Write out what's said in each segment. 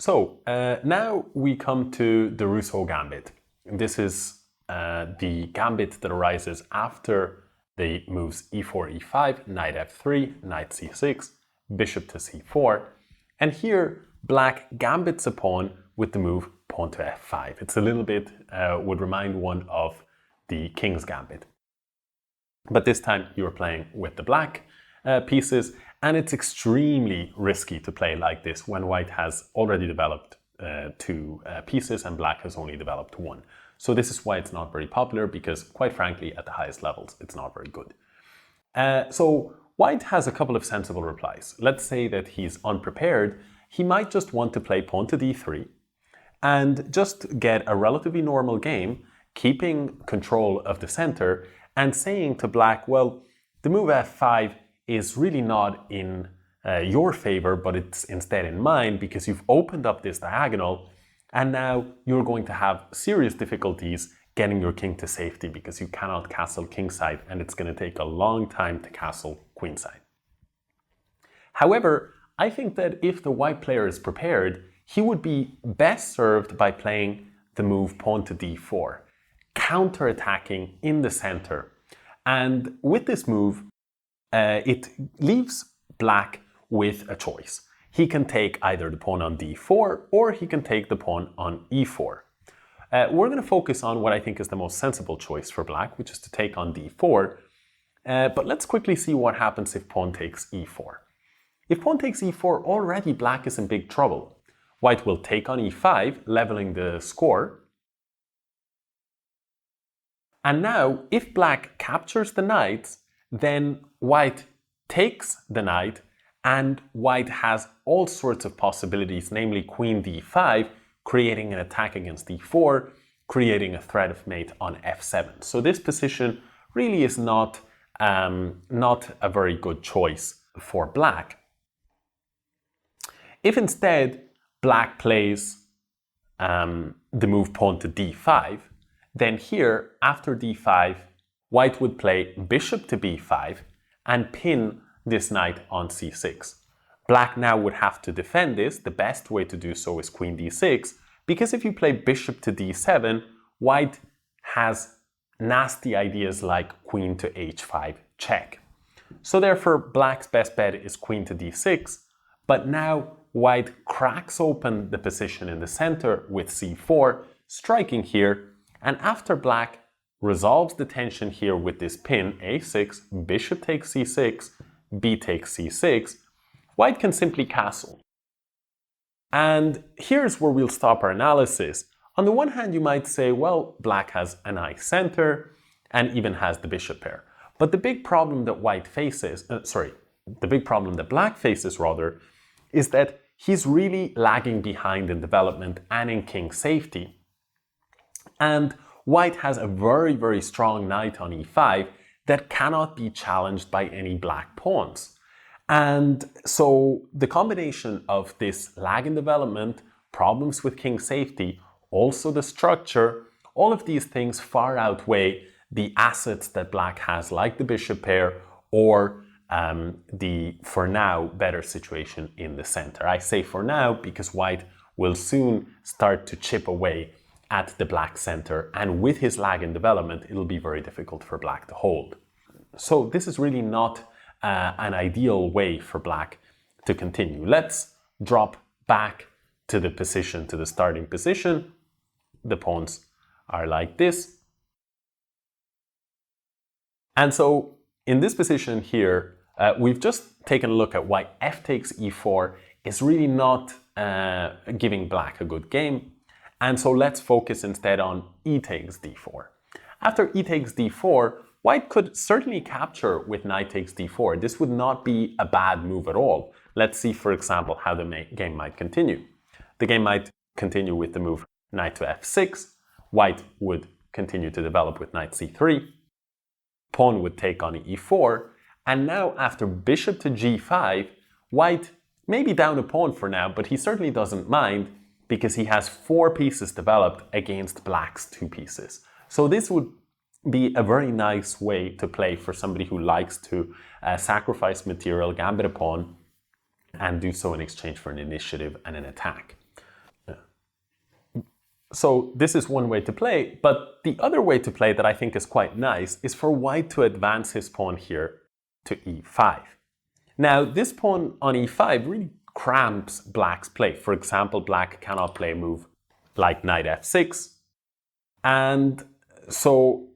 Now we come to the Rousseau Gambit. This is the gambit that arises after the moves e4, e5, knight f3, knight c6, bishop to c4. And here, black gambits a pawn with the move pawn to f5. It's a little bit, would remind one of the King's Gambit. But this time you're playing with the black pieces, and it's extremely risky to play like this when white has already developed two pieces and black has only developed one. So this is why it's not very popular, because quite frankly, at the highest levels, it's not very good. So white has a couple of sensible replies. Let's say that he's unprepared. He might just want to play pawn to d3 and just get a relatively normal game, keeping control of the center and saying to black, well, the move f5 is really not in your favor, but it's instead in mine, because you've opened up this diagonal and now you're going to have serious difficulties getting your king to safety because you cannot castle kingside and it's going to take a long time to castle queenside. However, I think that if the white player is prepared, he would be best served by playing the move pawn to d4, counter-attacking in the center. And with this move, it leaves black with a choice. He can take either the pawn on d4 or he can take the pawn on e4. We're going to focus on what I think is the most sensible choice for black, which is to take on d4. But let's quickly see what happens if pawn takes e4. If pawn takes e4, already black is in big trouble. White will take on e5, leveling the score. And now, if black captures the knight, then white takes the knight, and white has all sorts of possibilities, namely queen d5, creating an attack against d4, creating a threat of mate on f7. So this position really is not a very good choice for black. If instead black plays the move pawn to d5, then here, after d5, white would play bishop to b5 and pin this knight on c6. Black now would have to defend this. The best way to do so is queen d6, because if you play bishop to d7, white has nasty ideas like queen to h5 check. So therefore, black's best bet is queen to d6, but now white cracks open the position in the center with c4, striking here, and after black resolves the tension here with this pin, a6, bishop takes c6, b takes c6, white can simply castle. And here's where we'll stop our analysis. On the one hand, you might say, well, black has a nice center and even has the bishop pair. But the big problem that black faces rather, is that he's really lagging behind in development and in king safety. And white has a very, very strong knight on e5 that cannot be challenged by any black pawns. And so the combination of this lag in development, problems with king safety, also the structure, all of these things far outweigh the assets that black has, like the bishop pair or the, for now, better situation in the center. I say for now because white will soon start to chip away at the black center, and with his lag in development, it'll be very difficult for black to hold. So this is really not an ideal way for black to continue. Let's drop back to the position, to the starting position. The pawns are like this. And so in this position here, we've just taken a look at why f takes e4 is really not giving black a good game. And so let's focus instead on e takes d4. After e takes d4, white could certainly capture with knight takes d4. This would not be a bad move at all. Let's see, for example, how the game might continue. The game might continue with the move knight to f6. White would continue to develop with knight c3. Pawn would take on e4. And now after bishop to g5, white may be down a pawn for now, but he certainly doesn't mind because he has 4 pieces developed against black's 2 pieces. So this would be a very nice way to play for somebody who likes to sacrifice material, gambit a pawn, and do so in exchange for an initiative and an attack. So this is one way to play, but the other way to play that I think is quite nice is for white to advance his pawn here to e5. Now, this pawn on e5 really cramps black's play. For example, black cannot play a move like knight f6, and so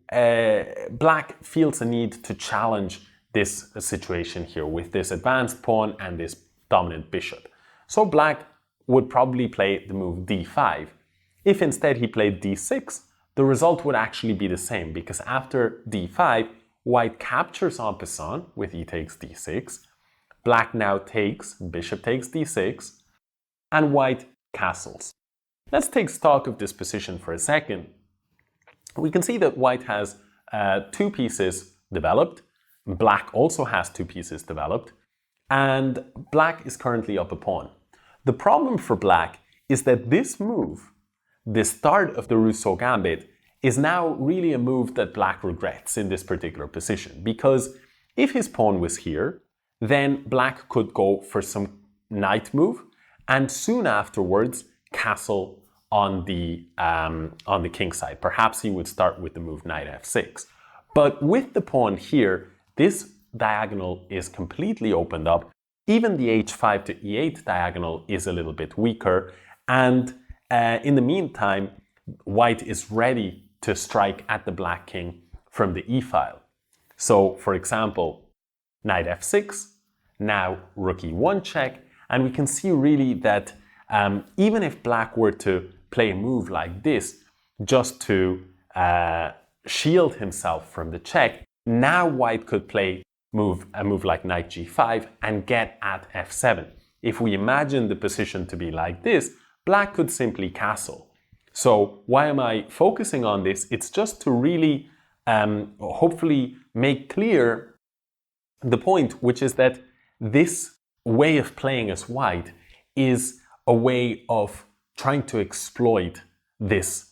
black feels a need to challenge this situation here with this advanced pawn and this dominant bishop. So black would probably play the move d5. If instead he played d6, the result would actually be the same, because after d5, white captures en passant with e takes d6, black now takes, bishop takes d6, and white castles. Let's take stock of this position for a second. We can see that white has two pieces developed, black also has two pieces developed, and black is currently up a pawn. The problem for black is that this move, the start of the Rousseau Gambit, is now really a move that black regrets in this particular position, because if his pawn was here, then black could go for some knight move and soon afterwards castle on the king side. Perhaps he would start with the move knight f6. But with the pawn here, this diagonal is completely opened up. Even the h5 to e8 diagonal is a little bit weaker, and in the meantime, white is ready to strike at the black king from the e file. So, for example, knight f6, now rook e1 check, and we can see really that even if black were to play a move like this, just to shield himself from the check, now white could play a move like knight g5 and get at f7. If we imagine the position to be like this, black could simply castle. So why am I focusing on this? It's just to really hopefully make clear the point, which is that this way of playing as white is a way of trying to exploit this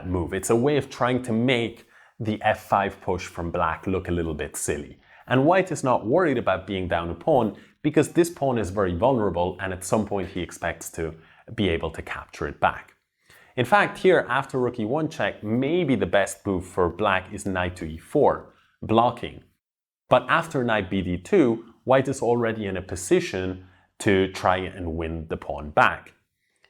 move. It's a way of trying to make the f5 push from black look a little bit silly. And white is not worried about being down a pawn because this pawn is very vulnerable, and at some point he expects to be able to capture it back. In fact, here after rook e1 check, maybe the best move for black is knight to e4, blocking. But after knight bd2, white is already in a position to try and win the pawn back.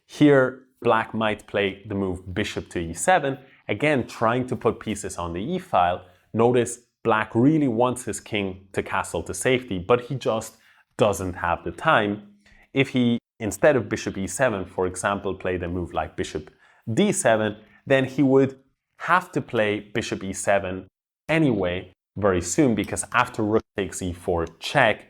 Here, black might play the move bishop to e7, again trying to put pieces on the e file. Notice black really wants his king to castle to safety, but he just doesn't have the time. If he, instead of bishop e7, for example, played a move like bishop d7, then he would have to play bishop e7 anyway very soon, because after rook takes e4 check,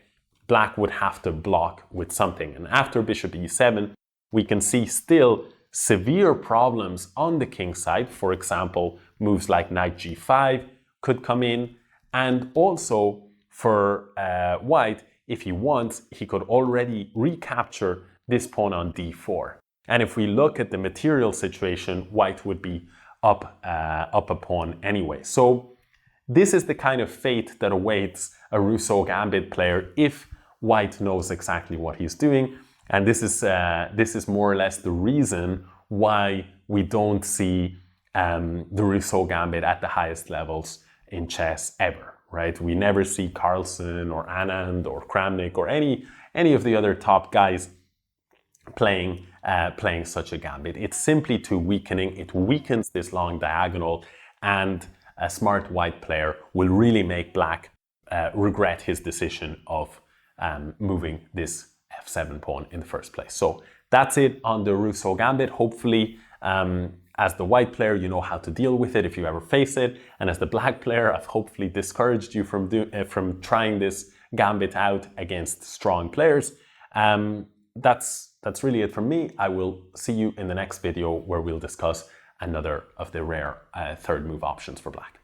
black would have to block with something. And after bishop e7, we can see still severe problems on the king side. For example, moves like knight g5 could come in. And also for white, if he wants, he could already recapture this pawn on d4. And if we look at the material situation, white would be up a pawn anyway. So this is the kind of fate that awaits a Rousseau Gambit player if white knows exactly what he's doing. And this is more or less the reason why we don't see the Rousseau Gambit at the highest levels in chess ever, right? We never see Carlsen or Anand or Kramnik or any of the other top guys playing such a gambit. It's simply too weakening. It weakens this long diagonal, and a smart white player will really make black regret his decision of moving this f7 pawn in the first place. So that's it on the Rousseau Gambit. Hopefully, as the white player, you know how to deal with it if you ever face it. And as the black player, I've hopefully discouraged you from trying this gambit out against strong players. That's really it from me. I will see you in the next video where we'll discuss another of the rare third move options for black.